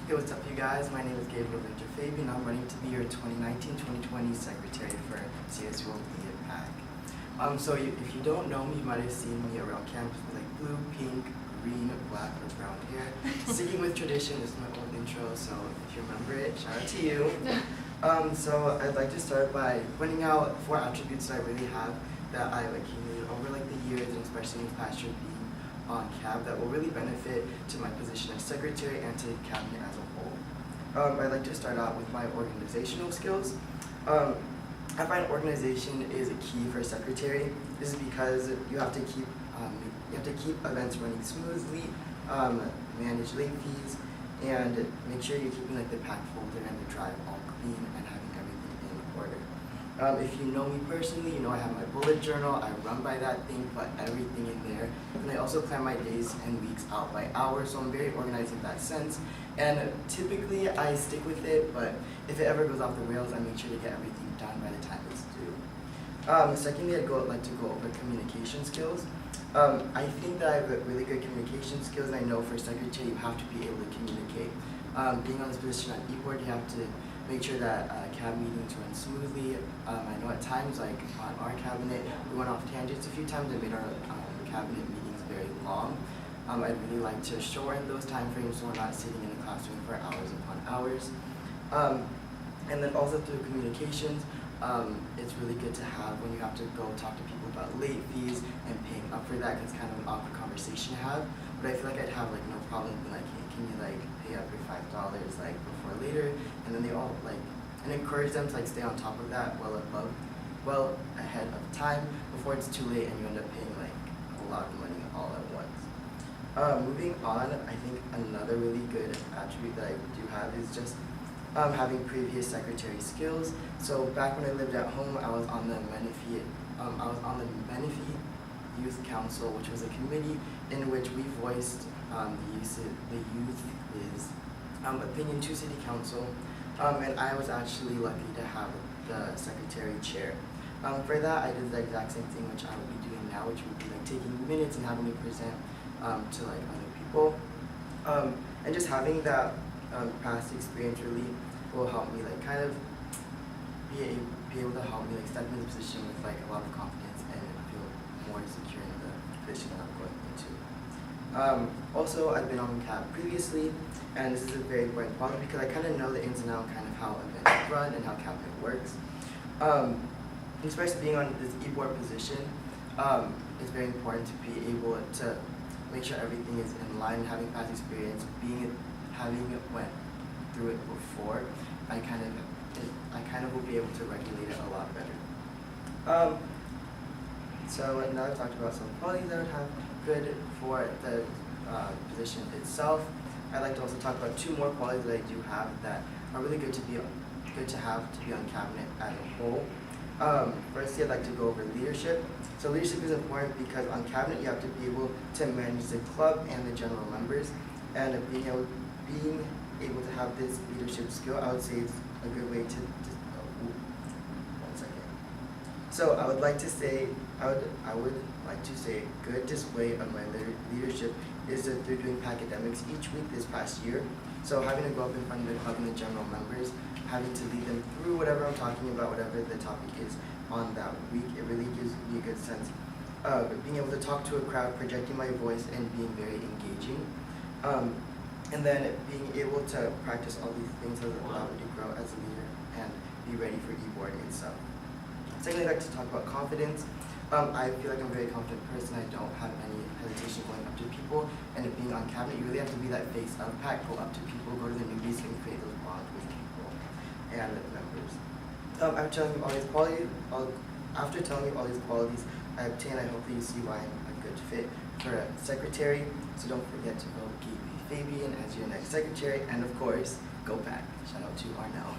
Hey, what's up, you guys? My name is Gabriel Fabian. I'm running to be your 2019-2020 secretary for CSU PAC. If you don't know me, you might have seen me around campus with like blue, pink, green, black, or brown hair. Sticking with tradition is my old intro, so if you remember it, shout out to you. So I'd like to start by pointing out 4 attributes that I really have that I've accumulated over like the years, and especially in the past year being on CAB, that will really benefit to my position as secretary and to cabinet as a whole. I'd like to start out with my organizational skills. I find organization is a key for a secretary. This is because you have to keep events running smoothly, manage late fees, and make sure you're keeping like the pack folder and the drive all clean and having everything in order. If you know me personally, you know I have my bullet journal. I run by that thing, put everything in there. And I also plan my days and weeks out by hours, so I'm very organized in that sense. And typically I stick with it, but if it ever goes off the rails, I make sure to get everything done by the time it's due. Secondly, I'd like to go over communication skills. I think that I have really good communication skills, and I know for secretary you have to be able to communicate. Being on this position on e-board, you have to make sure that CAB meetings run smoothly. I know at times, like on our cabinet, we went off tangents a few times and made our cabinet meetings very long. I'd really like to shorten those time frames so we're not sitting in the classroom for hours upon hours. And then also through communications, it's really good to have when you have to go talk to people about late fees and paying up for that, because it's kind of an awkward conversation to have. But I feel like I'd have like no problem being like, hey, can you like pay up your $5 like before or later? And then they all like, and encourage them to like stay on top of that well ahead of time before it's too late and you end up paying like a lot of money all at once. Moving on, I think another really good attribute that I do have is just having previous secretary skills. So back when I lived at home, I was on the Menifee Youth Council, which was a committee in which we voiced the youth's opinion to City Council, and I was actually lucky to have the secretary chair. For that, I did the exact same thing which I will be doing now, which would be like taking minutes and having me present to like other people, and just having that past experience really will help me like kind of be able to help me like step into the position with like a lot of confidence and feel more secure in the position that I'm going into. Also, I've been on CAB previously, and this is a very important point because I kind of know the ins and outs kind of how events run and how cabinet works. Especially being on this e-board position, it's very important to be able to make sure everything is in line. Having past experience, having went through it before, I kind of will be able to regulate it a lot better. So now I've talked about some qualities that I would have good for the position itself. I'd like to also talk about 2 more qualities that I do have that are really good to have to be on cabinet as a whole. Firstly, I'd like to go over leadership. So leadership is important because on cabinet you have to be able to manage the club and the general members, and being able to have this leadership skill, I would say is a good way to. One second. So I would like to say a good display of my leadership is through doing academics each week this past year. So having to go up in front of the club and the general members, having to lead them through whatever I'm talking about, whatever the topic is on that week, it really gives me a good sense of being able to talk to a crowd, projecting my voice, and being very engaging. And then being able to practice all these things has allowed me to grow as a leader and be ready for e-boarding itself. Secondly, I'd like to talk about confidence. I feel like I'm a very confident person. I don't have any hesitation going up to people, and being on cabinet, you really have to be that face of PAC, go up to people, go to the newbies, and create those bonds with people and members. After telling you all these qualities I obtain, I hope that you see why I'm a good fit for a secretary. So don't forget to vote Fabian as your next secretary, and of course, go PAC. Shout out to Arnell.